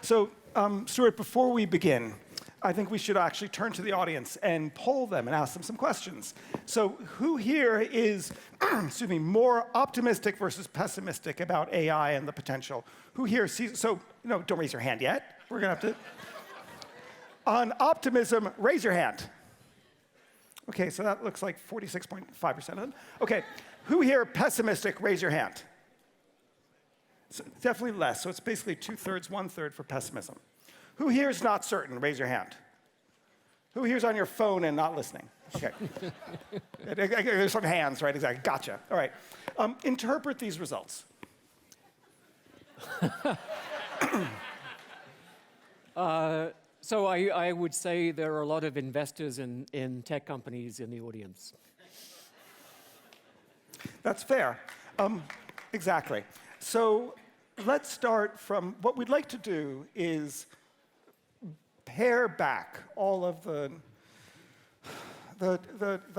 So, Stuart, before we begin, I think we should actually turn to the audience and poll them and ask them some questions. So who here is, excuse me, more optimistic versus pessimistic about AI and the potential? Who here sees, so, don't raise your hand yet. We're gonna have to. On optimism, raise your hand. Okay, so that looks like 46.5% of them. Okay, who here pessimistic, raise your hand. So definitely less, so it's basically 2/3, 1/3 for pessimism. Who here is not certain? Raise your hand. Who here is on your phone and not listening? Okay. There's some hands, right? Exactly. Gotcha. All right. Interpret these results. So I would say there are a lot of investors in tech companies in the audience. That's fair. Exactly. So let's start from what we'd like to do is pare back all of the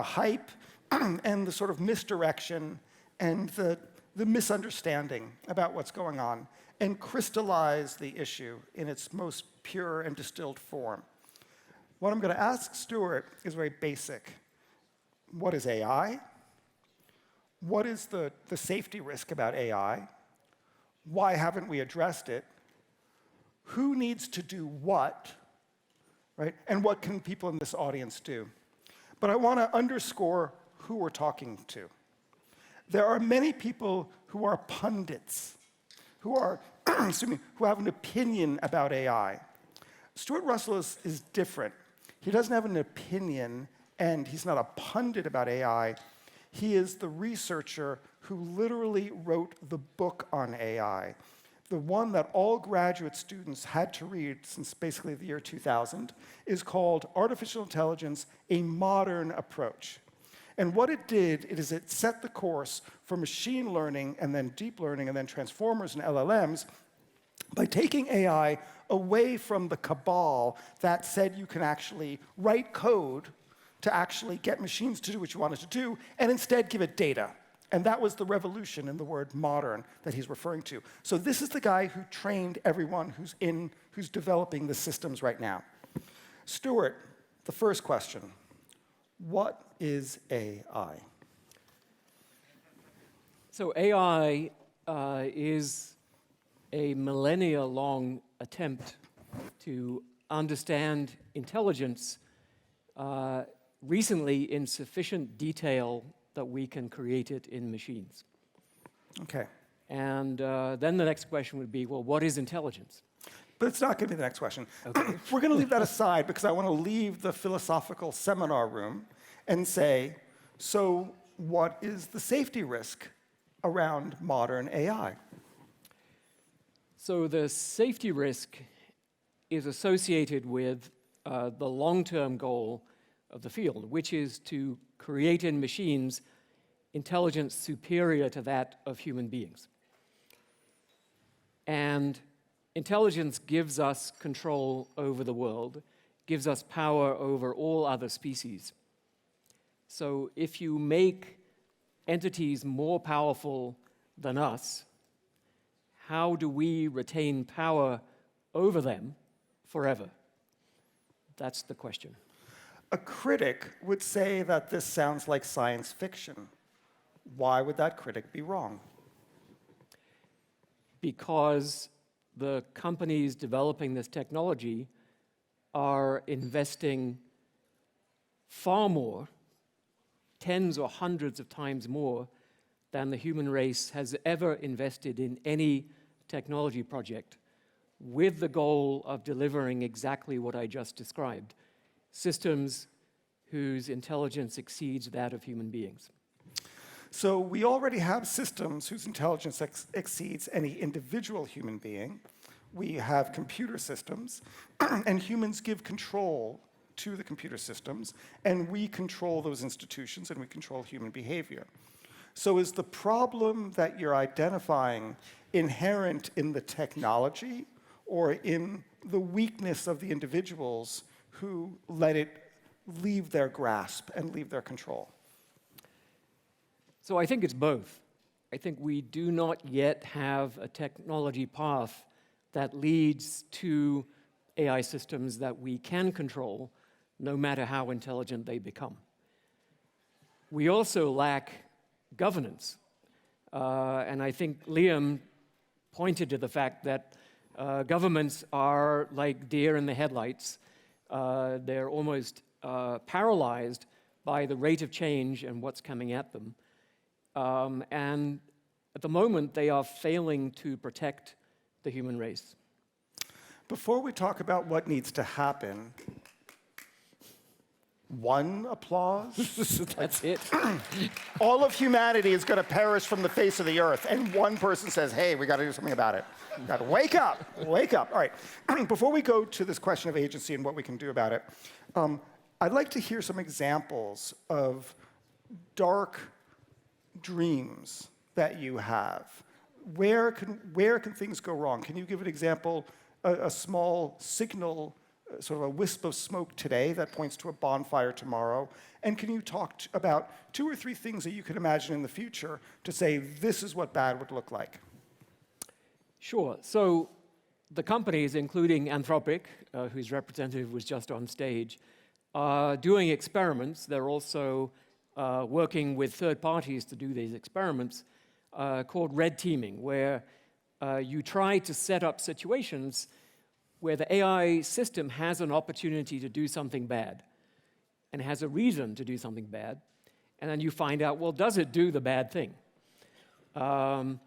hype and the sort of misdirection and the misunderstanding about what's going on and crystallize the issue in its most pure and distilled form. What I'm going to ask Stuart is very basic. What is AI? What is the safety risk about AI? Why haven't we addressed it? Who needs to do what? Right? And what can people in this audience do? But I want to underscore who we're talking to. There are many people who are pundits, who are, excuse me, who have an opinion about AI. Stuart Russell is different. He doesn't have an opinion, and he's not a pundit about AI. He is the researcher who literally wrote the book on AI, the one that all graduate students had to read since basically the year 2000, is called Artificial Intelligence, A Modern Approach. And what it did is it set the course for machine learning and then deep learning and then transformers and LLMs by taking AI away from the cabal that said you can actually write code to actually get machines to do what you want it to do, and instead give it data. And that was the revolution in the word modern that he's referring to. So this is the guy who trained everyone who's developing the systems right now. Stuart, the first question, what is AI? So AI is a millennia-long attempt to understand intelligence recently in sufficient detail that we can create it in machines. Okay. And then the next question would be, well, what is intelligence? But it's not going to be the next question. Okay. We're going to leave that aside because I want to leave the philosophical seminar room and say, so what is the safety risk around modern AI? So the safety risk is associated with the long-term goal of the field, which is to create in machines intelligence superior to that of human beings. And intelligence gives us control over the world, gives us power over all other species. So if you make entities more powerful than us, how do we retain power over them forever? That's the question. A critic would say that this sounds like science fiction. Why would that critic be wrong? Because the companies developing this technology are investing far more, tens or hundreds of times more, than the human race has ever invested in any technology project, with the goal of delivering exactly what I just described, systems whose intelligence exceeds that of human beings. So we already have systems whose intelligence exceeds any individual human being. We have computer systems, and humans give control to the computer systems, and we control those institutions, and we control human behavior. So is the problem that you're identifying inherent in the technology or in the weakness of the individuals who let it leave their grasp and leave their control? So I think it's both. I think we do not yet have a technology path that leads to AI systems that we can control, no matter how intelligent they become. We also lack governance. And I think Liam pointed to the fact that governments are like deer in the headlights. They're almost paralyzed by the rate of change and what's coming at them. And at the moment, they are failing to protect the human race. Before we talk about what needs to happen, one applause? That's it. All of humanity is going to perish from the face of the earth, and one person says, hey, we got to do something about it. Got to wake up, wake up. All right, before we go to this question of agency and what we can do about it, I'd like to hear some examples of dark dreams that you have. Where can things go wrong? Can you give an example, a small signal, sort of a wisp of smoke today that points to a bonfire tomorrow? And can you talk about 2 or 3 things that you could imagine in the future to say, this is what bad would look like? Sure. So the companies, including Anthropic, whose representative was just on stage, are doing experiments. They're also working with third parties to do these experiments called red teaming, where you try to set up situations where the AI system has an opportunity to do something bad and has a reason to do something bad, and then you find out, well, does it do the bad thing? And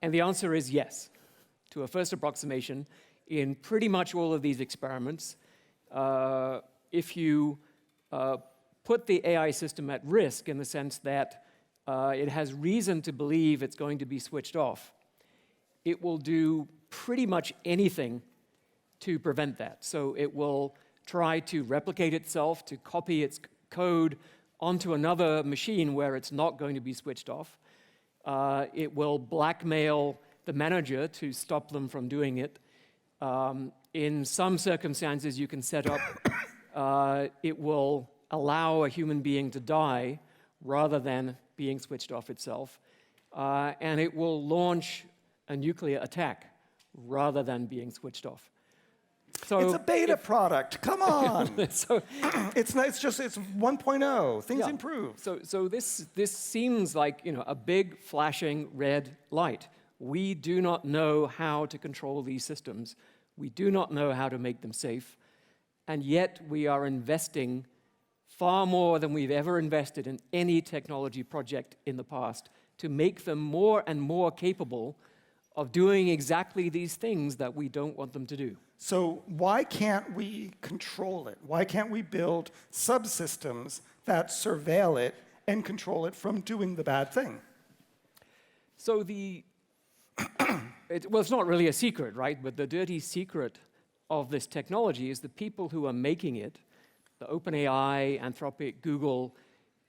the answer is yes. To a first approximation, in pretty much all of these experiments, if you put the AI system at risk in the sense that it has reason to believe it's going to be switched off, it will do pretty much anything to prevent that. So it will try to replicate itself, to copy its code onto another machine where it's not going to be switched off. It will blackmail the manager to stop them from doing it. In some circumstances, you can set up, it will allow a human being to die rather than being switched off itself. And it will launch a nuclear attack rather than being switched off. So it's a beta product. Come on. So it's 1.0. Things improve. So this seems like, you know, a big flashing red light. We do not know how to control these systems. We do not know how to make them safe. And yet we are investing far more than we've ever invested in any technology project in the past to make them more and more capable of doing exactly these things that we don't want them to do. So why can't we control it? Why can't we build subsystems that surveil it and control it from doing the bad thing? So it's not really a secret, right? But the dirty secret of this technology is the people who are making it, the OpenAI, Anthropic, Google,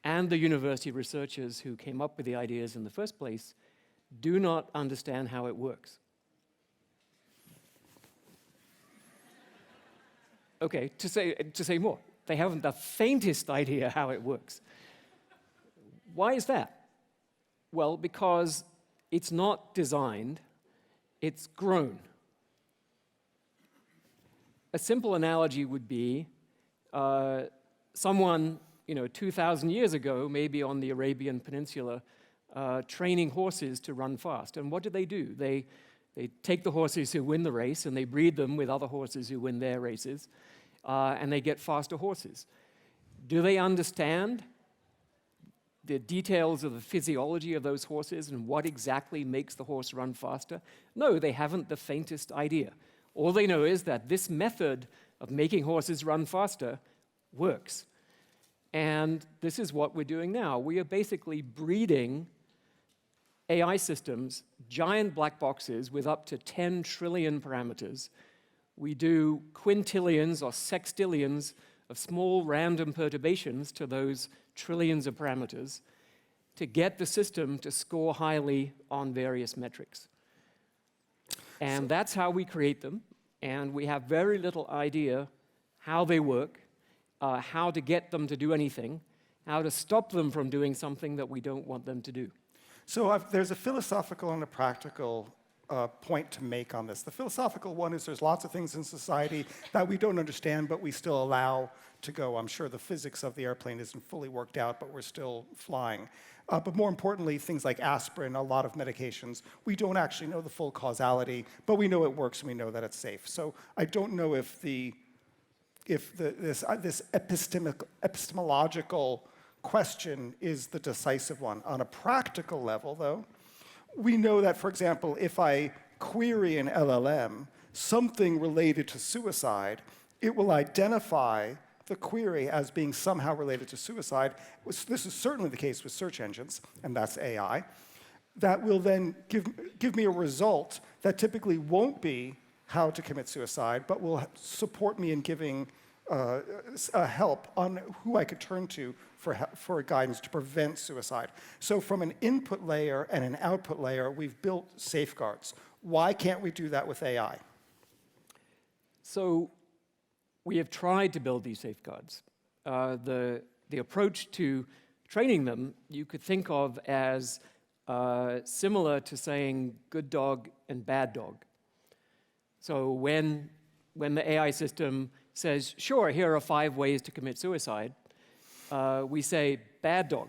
and the university researchers who came up with the ideas in the first place, do not understand how it works. Okay, to say more, they haven't the faintest idea how it works. Why is that? Well, because it's not designed, it's grown. A simple analogy would be someone, 2,000 years ago, maybe on the Arabian Peninsula, training horses to run fast. And what do? They take the horses who win the race and they breed them with other horses who win their races, and they get faster horses. Do they understand the details of the physiology of those horses and what exactly makes the horse run faster? No, they haven't the faintest idea. All they know is that this method of making horses run faster works. And this is what we're doing now. We are basically breeding AI systems, giant black boxes with up to 10 trillion parameters. We do quintillions or sextillions of small random perturbations to those trillions of parameters to get the system to score highly on various metrics. And that's how we create them. And we have very little idea how they work, how to get them to do anything, how to stop them from doing something that we don't want them to do. So there's a philosophical and a practical point to make on this. The philosophical one is there's lots of things in society that we don't understand, but we still allow to go. I'm sure the physics of the airplane isn't fully worked out, but we're still flying. But more importantly, things like aspirin, a lot of medications, we don't actually know the full causality, but we know it works and we know that it's safe. So I don't know if this epistemological question is the decisive one. On a practical level, though, we know that, for example, if I query an LLM something related to suicide, it will identify the query as being somehow related to suicide. This is certainly the case with search engines, and that's AI. That will then give me a result that typically won't be how to commit suicide, but will support me in giving help on who I could turn to for guidance to prevent suicide. So from an input layer and an output layer, we've built safeguards. Why can't we do that with AI? So we have tried to build these safeguards. The approach to training them you could think of as similar to saying good dog and bad dog. So when the AI system says, sure, here are 5 ways to commit suicide, we say, bad dog.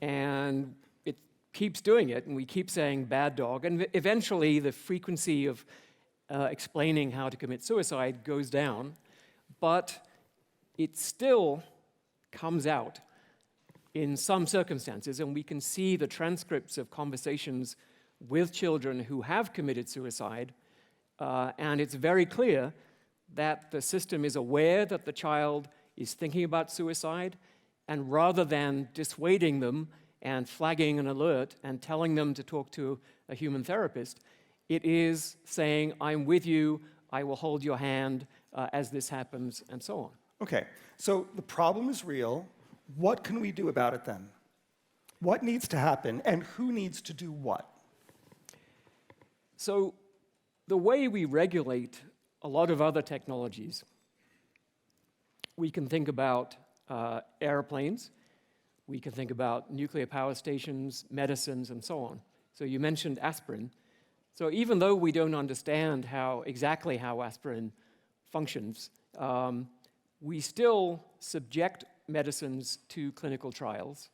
And it keeps doing it, and we keep saying bad dog. And eventually, the frequency of explaining how to commit suicide goes down, but it still comes out in some circumstances, and we can see the transcripts of conversations with children who have committed suicide, and it's very clear that the system is aware that the child is thinking about suicide, and rather than dissuading them and flagging an alert and telling them to talk to a human therapist, it is saying, I'm with you, I will hold your hand as this happens, and so on. Okay, so the problem is real. What can we do about it then? What needs to happen, and who needs to do what? So the way we regulate a lot of other technologies, we can think about airplanes, we can think about nuclear power stations, medicines, and so on. So you mentioned aspirin. So even though we don't understand exactly how aspirin functions, we still subject medicines to clinical trials,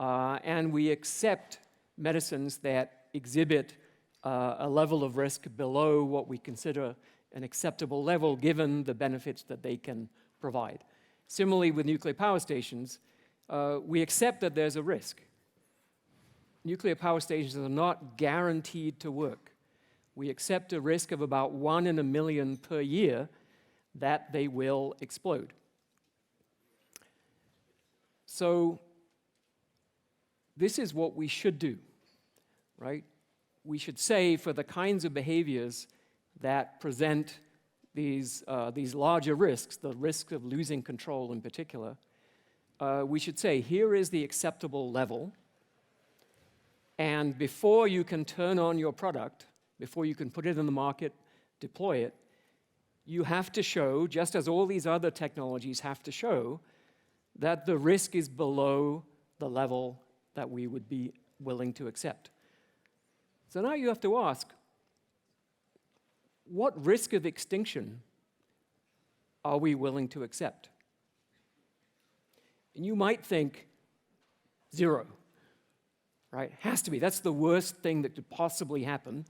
and we accept medicines that exhibit a level of risk below what we consider an acceptable level given the benefits that they can provide. Similarly, with nuclear power stations, we accept that there's a risk. Nuclear power stations are not guaranteed to work. We accept a risk of about 1 in a million per year that they will explode. So this is what we should do, right? We should say for the kinds of behaviors that present these larger risks, the risk of losing control in particular, we should say, here is the acceptable level, and before you can turn on your product, before you can put it in the market, deploy it, you have to show, just as all these other technologies have to show, that the risk is below the level that we would be willing to accept. So now you have to ask, what risk of extinction are we willing to accept? And you might think 0, right? Has to be. That's the worst thing that could possibly happen,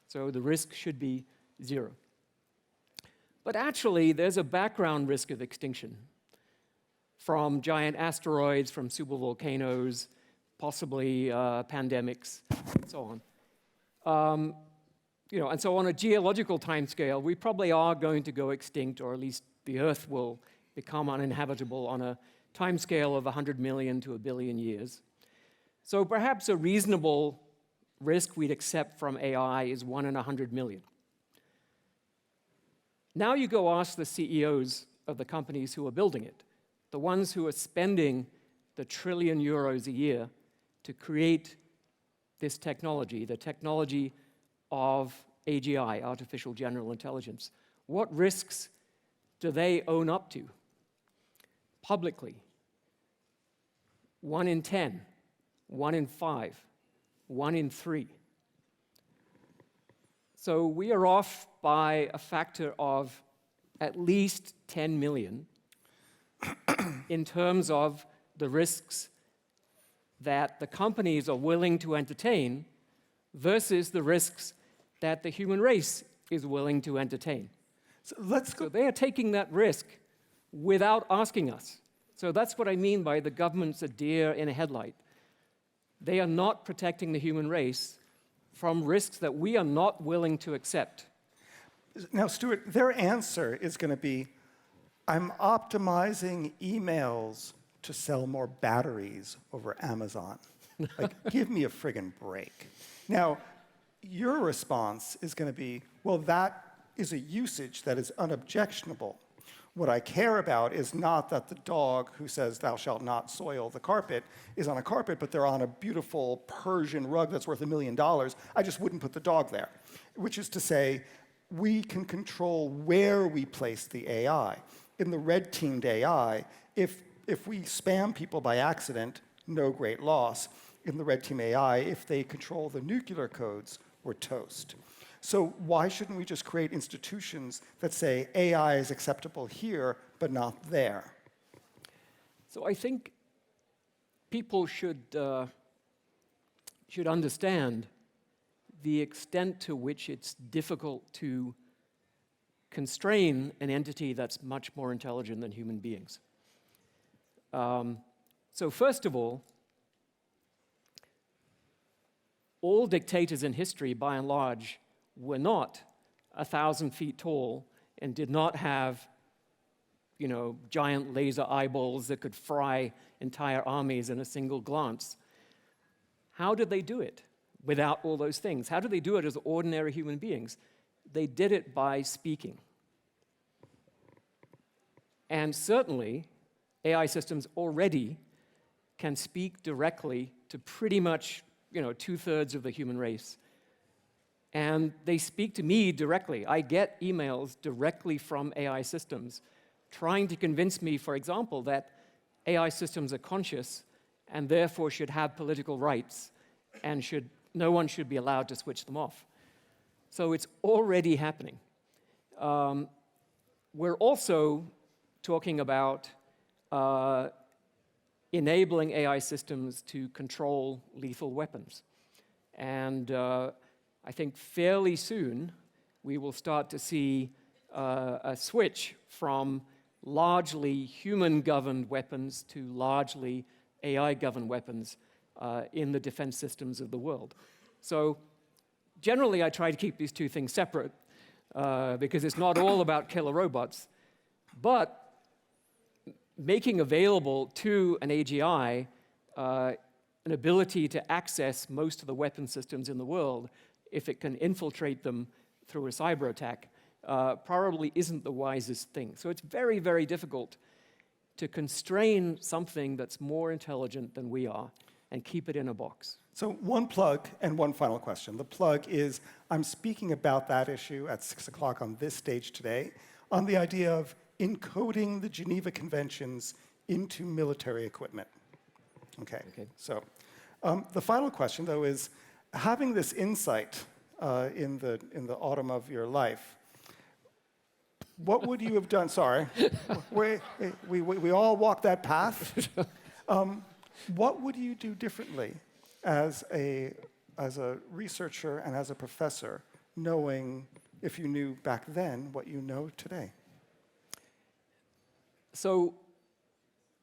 so the risk should be 0. But actually, there's a background risk of extinction from giant asteroids, from supervolcanoes, possibly pandemics, and so on. And so on a geological timescale, we probably are going to go extinct, or at least the Earth will become uninhabitable on a timescale of 100 million to 1 billion years. So perhaps a reasonable risk we'd accept from AI is 1 in 100 million. Now you go ask the CEOs of the companies who are building it, the ones who are spending the €1 trillion a year to create this technology, the technology of AGI, artificial general intelligence. What risks do they own up to publicly? 1 in 10, 1 in 5, 1 in 3. So we are off by a factor of at least 10 million in terms of the risks that the companies are willing to entertain versus the risks that the human race is willing to entertain. So let's go. So they are taking that risk without asking us. So that's what I mean by the government's a deer in a headlight. They are not protecting the human race from risks that we are not willing to accept. Now, Stuart, their answer is going to be, I'm optimizing emails to sell more batteries over Amazon. Like, give me a friggin' break. Now, your response is going to be, well, that is a usage that is unobjectionable. What I care about is not that the dog who says thou shalt not soil the carpet is on a carpet, but they're on a beautiful Persian rug that's worth $1 million. I just wouldn't put the dog there. Which is to say, we can control where we place the AI. In the red-teamed AI, if we spam people by accident, no great loss. In the red team AI, if they control the nuclear codes, we're toast. So why shouldn't we just create institutions that say AI is acceptable here, but not there? So I think people should understand the extent to which it's difficult to constrain an entity that's much more intelligent than human beings. So first of all dictators in history, by and large, were not 1,000 feet tall and did not have, giant laser eyeballs that could fry entire armies in a single glance. How did they do it without all those things? How did they do it as ordinary human beings? They did it by speaking. And certainly, AI systems already can speak directly to pretty much, 2/3 of the human race. And they speak to me directly. I get emails directly from AI systems trying to convince me, for example, that AI systems are conscious and therefore should have political rights and no one should be allowed to switch them off. So it's already happening. We're also talking about enabling AI systems to control lethal weapons. And I think fairly soon we will start to see a switch from largely human-governed weapons to largely AI-governed weapons in the defense systems of the world. So generally, I try to keep these two things separate because it's not all about killer robots. But making available to an AGI an ability to access most of the weapon systems in the world, if it can infiltrate them through a cyber attack, probably isn't the wisest thing. So it's very, very difficult to constrain something that's more intelligent than we are and keep it in a box. So one plug and one final question. The plug is, I'm speaking about that issue at 6 o'clock on this stage today on the idea of encoding the Geneva Conventions into military equipment. Okay. So the final question, though, is having this insight in the autumn of your life, what would you have done? Sorry, we all walk that path. What would you do differently as a researcher and as a professor, knowing, if you knew back then, what you know today? So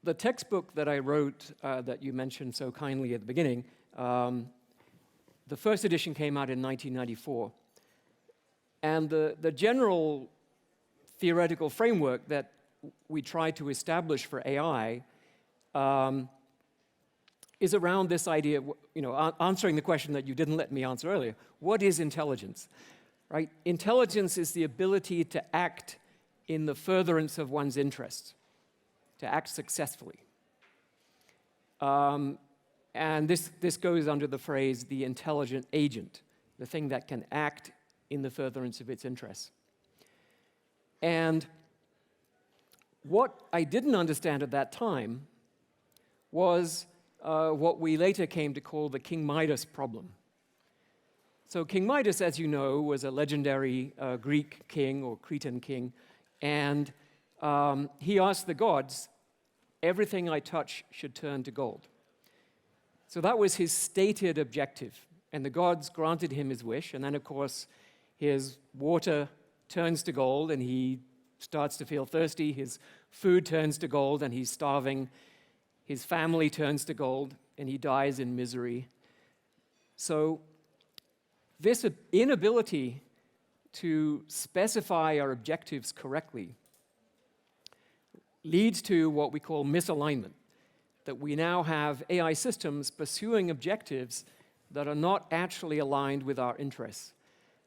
the textbook that I wrote that you mentioned so kindly at the beginning, the first edition came out in 1994. And the general theoretical framework that we try to establish for AI is around this idea, answering the question that you didn't let me answer earlier. What is intelligence? Right? Intelligence is the ability to act in the furtherance of one's interests, to act successfully. And this goes under the phrase the intelligent agent, the thing that can act in the furtherance of its interests. And what I didn't understand at that time was what we later came to call the King Midas problem. So King Midas, as you know, was a legendary Greek king or Cretan king, and he asked the gods, everything I touch should turn to gold. So that was his stated objective, and the gods granted him his wish, and then, of course, his water turns to gold, and he starts to feel thirsty. His food turns to gold, and he's starving. His family turns to gold, and he dies in misery. So this inability to specify our objectives correctly leads to what we call misalignment, that we now have AI systems pursuing objectives that are not actually aligned with our interests.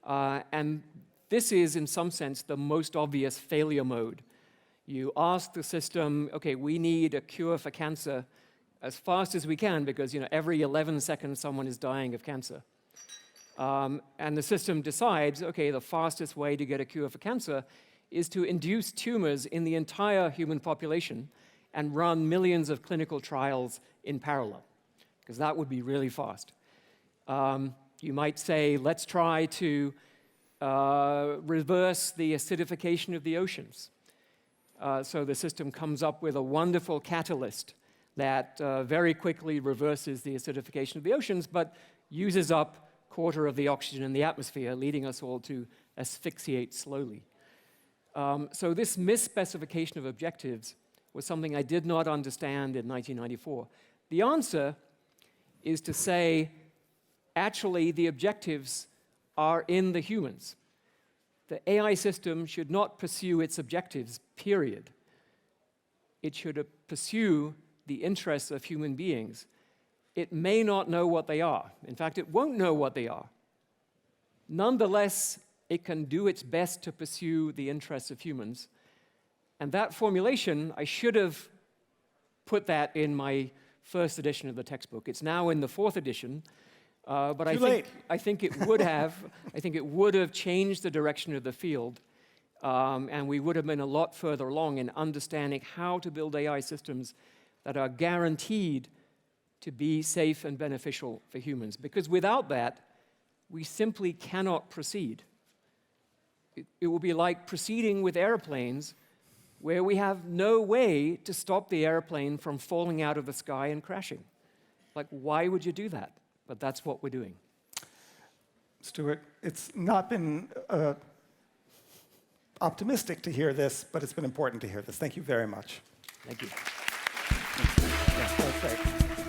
And this is, in some sense, the most obvious failure mode. You ask the system, okay, we need a cure for cancer as fast as we can because every 11 seconds someone is dying of cancer. And the system decides, okay, the fastest way to get a cure for cancer is to induce tumors in the entire human population and run millions of clinical trials in parallel, because that would be really fast. You might say, let's try to reverse the acidification of the oceans. So the system comes up with a wonderful catalyst that very quickly reverses the acidification of the oceans, but uses up a quarter of the oxygen in the atmosphere, leading us all to asphyxiate slowly. So this misspecification of objectives was something I did not understand in 1994. The answer is to say, actually, the objectives are in the humans. The AI system should not pursue its objectives, period. It should pursue the interests of human beings. It may not know what they are. In fact, it won't know what they are. Nonetheless, it can do its best to pursue the interests of humans. And that formulation, I should have put that in my first edition of the textbook. It's now in the fourth edition. But I think it would have. I think it would have changed the direction of the field, and we would have been a lot further along in understanding how to build AI systems that are guaranteed to be safe and beneficial for humans. Because without that, we simply cannot proceed. It will be like proceeding with airplanes, where we have no way to stop the airplane from falling out of the sky and crashing. Like, why would you do that? But that's what we're doing. Stuart, it's not been optimistic to hear this, but it's been important to hear this. Thank you very much. Thank you. Yeah, that's great.